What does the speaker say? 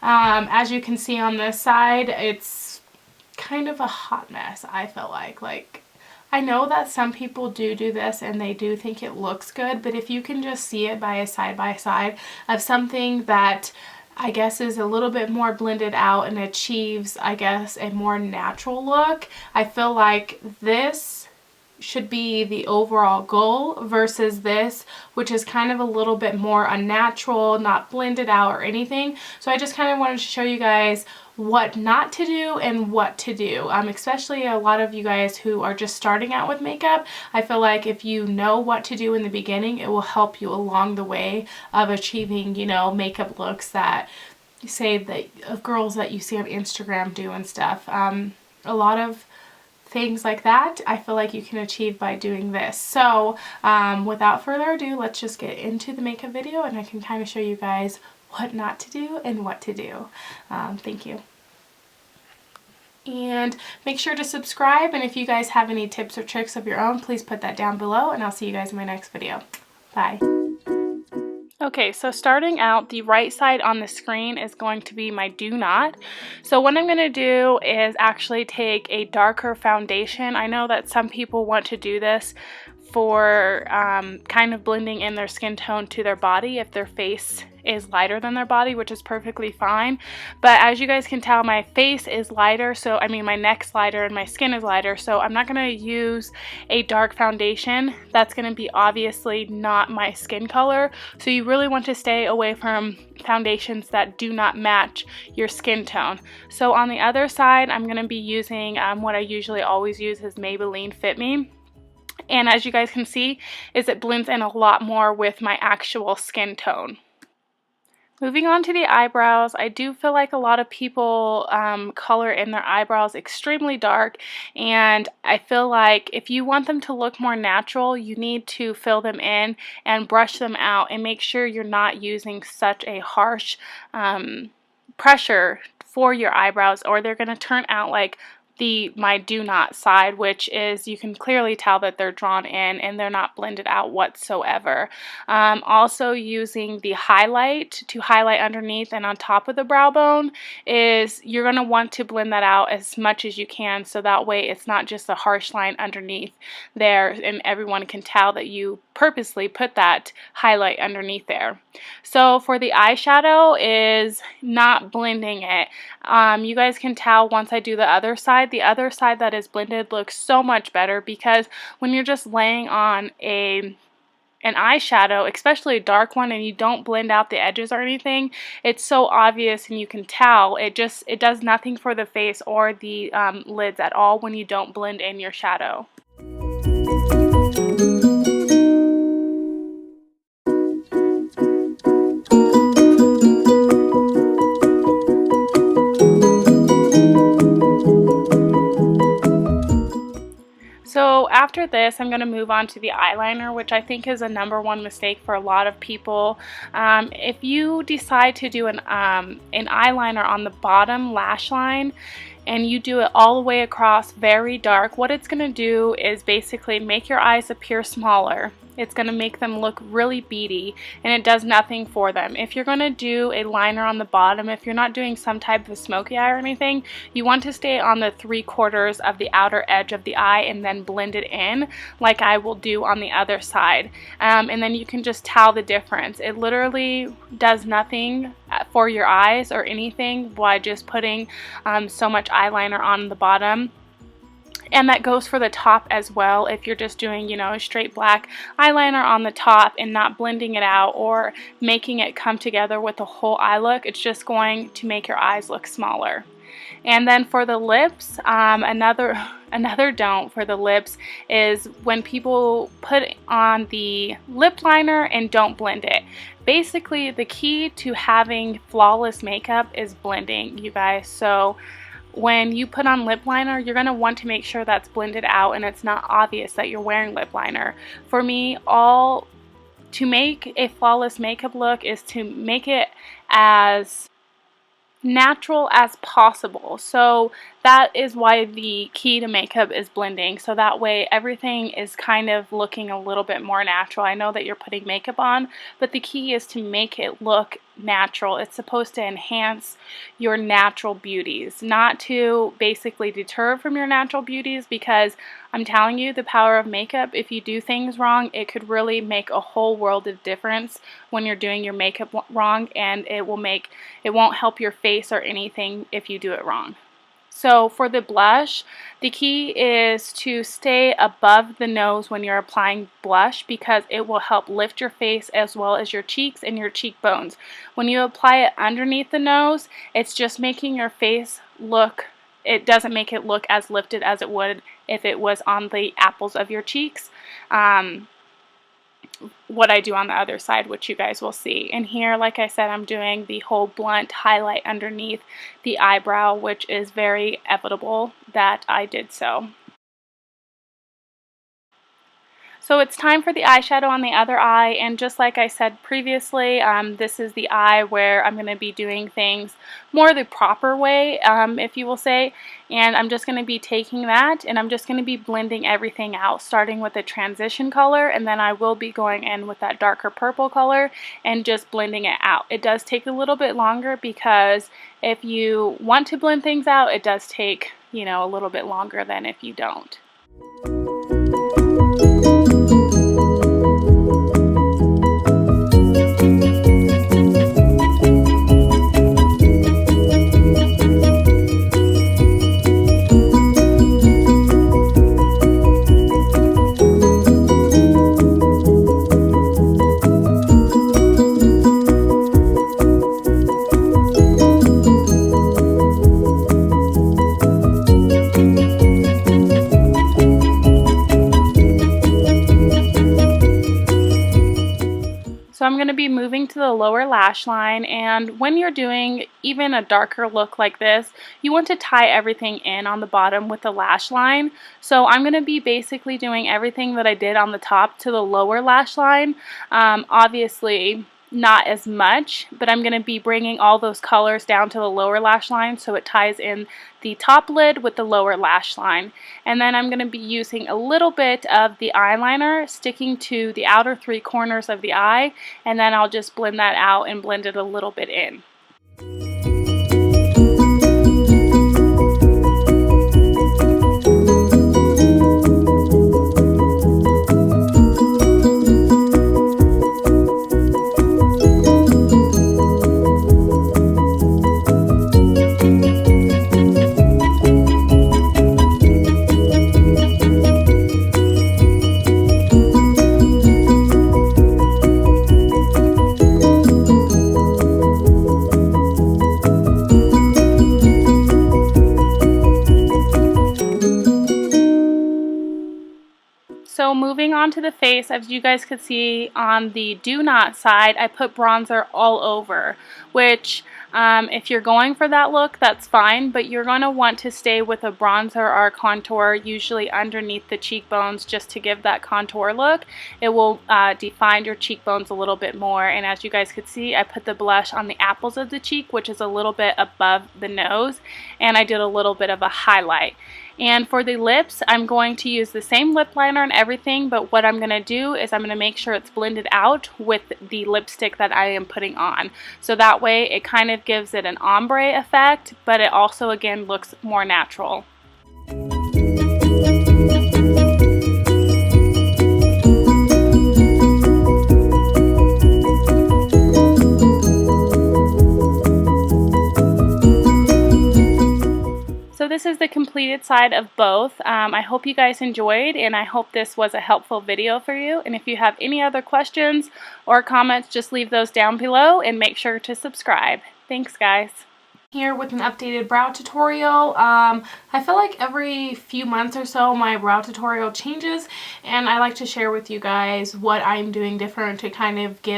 As you can see on this side, it's kind of a hot mess, I feel like I know that some people do this and they do think it looks good, but if you can just see it by side of something that I guess is a little bit more blended out and achieves, I guess, a more natural look, I feel like this should be the overall goal versus this, which is kind of a little bit more unnatural, not blended out or anything. So I just kind of wanted to show you guys what not to do and what to do, especially a lot of you guys who are just starting out with makeup. I feel like if you know what to do in the beginning, it will help you along the way of achieving, you know, makeup looks that you say that of girls that you see on Instagram do and stuff. A lot of things like that I feel like you can achieve by doing this. So without further ado, let's just get into the makeup video and I can kind of show you guys what not to do and what to do. Thank you. And make sure to subscribe, and if you guys have any tips or tricks of your own, please put that down below, and I'll see you guys in my next video. Bye. Okay, so starting out, the right side on the screen is going to be my do not. So what I'm going to do is actually take a darker foundation. I know that some people want to do this for kind of blending in their skin tone to their body if their face is lighter than their body, which is perfectly fine. But as you guys can tell, my face is lighter, so I mean my neck's lighter and my skin is lighter, so I'm not going to use a dark foundation. That's going to be obviously not my skin color, so you really want to stay away from foundations that do not match your skin tone. So on the other side, I'm going to be using what I usually always use is Maybelline Fit Me. And as you guys can see, is it blends in a lot more with my actual skin tone. Moving on to the eyebrows, I do feel like a lot of people color in their eyebrows extremely dark, and I feel like if you want them to look more natural, you need to fill them in and brush them out and make sure you're not using such a harsh pressure for your eyebrows, or they're going to turn out like my do not side, which is, you can clearly tell that they're drawn in and they're not blended out whatsoever. Also using the highlight to highlight underneath and on top of the brow bone is, you're going to want to blend that out as much as you can, so that way it's not just a harsh line underneath there and everyone can tell that you purposely put that highlight underneath there. So for the eyeshadow is not blending it. You guys can tell once I do the other side that is blended looks so much better, because when you're just laying on an eyeshadow, especially a dark one, and you don't blend out the edges or anything, it's so obvious and you can tell. It does nothing for the face or the lids at all when you don't blend in your shadow. So after this, I'm going to move on to the eyeliner, which I think is a #1 mistake for a lot of people. If you decide to do an eyeliner on the bottom lash line, and you do it all the way across very dark, what it's going to do is basically make your eyes appear smaller. It's going to make them look really beady, and it does nothing for them. If you're going to do a liner on the bottom, if you're not doing some type of smoky eye or anything, you want to stay on the 3/4 of the outer edge of the eye and then blend it in like I will do on the other side. And then you can just tell the difference. It literally does nothing for your eyes or anything by just putting so much eyeliner on the bottom. And that goes for the top as well. If you're just doing, you know, a straight black eyeliner on the top and not blending it out or making it come together with the whole eye look, it's just going to make your eyes look smaller. And then for the lips, another don't for the lips is when people put on the lip liner and don't blend it. Basically, the key to having flawless makeup is blending, you guys. So when you put on lip liner, you're going to want to make sure that's blended out and it's not obvious that you're wearing lip liner. For me, to make a flawless makeup look is to make it as natural as possible. So that is why the key to makeup is blending, so that way everything is kind of looking a little bit more natural. I know that you're putting makeup on, but the key is to make it look natural. It's supposed to enhance your natural beauties, not to basically deter from your natural beauties, because I'm telling you, the power of makeup, if you do things wrong, it could really make a whole world of difference when you're doing your makeup wrong, and it won't help your face or anything if you do it wrong. So for the blush, the key is to stay above the nose when you're applying blush, because it will help lift your face as well as your cheeks and your cheekbones. When you apply it underneath the nose, it's just making your face look, it doesn't make it look as lifted as it would if it was on the apples of your cheeks. What I do on the other side, which you guys will see. And here, like I said, I'm doing the whole blunt highlight underneath the eyebrow, which is very inevitable that I did so. So it's time for the eyeshadow on the other eye, and just like I said previously, this is the eye where I'm going to be doing things more the proper way, if you will say, and I'm just going to be taking that and I'm just going to be blending everything out, starting with the transition color, and then I will be going in with that darker purple color and just blending it out. It does take a little bit longer, because if you want to blend things out, it does take, you know, a little bit longer than if you don't. So I'm going to be moving to the lower lash line, and when you're doing even a darker look like this, you want to tie everything in on the bottom with the lash line. So I'm going to be basically doing everything that I did on the top to the lower lash line. Obviously not as much, but I'm going to be bringing all those colors down to the lower lash line so it ties in the top lid with the lower lash line. And then I'm going to be using a little bit of the eyeliner, sticking to the outer 3 corners of the eye, and then I'll just blend that out and blend it a little bit in. So moving on to the face, as you guys could see on the do not side, I put bronzer all over, which if you're going for that look, that's fine, but you're going to want to stay with a bronzer or contour, usually underneath the cheekbones, just to give that contour look. It will define your cheekbones a little bit more, and as you guys could see, I put the blush on the apples of the cheek, which is a little bit above the nose, and I did a little bit of a highlight. And for the lips, I'm going to use the same lip liner and everything, but what I'm going to do is I'm going to make sure it's blended out with the lipstick that I am putting on. So that way it kind of gives it an ombre effect, but it also again looks more natural. So this is the completed side of both. I hope you guys enjoyed, and I hope this was a helpful video for you. And if you have any other questions or comments, just leave those down below and make sure to subscribe. Thanks, guys. Here with an updated brow tutorial. I feel like every few months or so my brow tutorial changes, and I like to share with you guys what I'm doing different to kind of get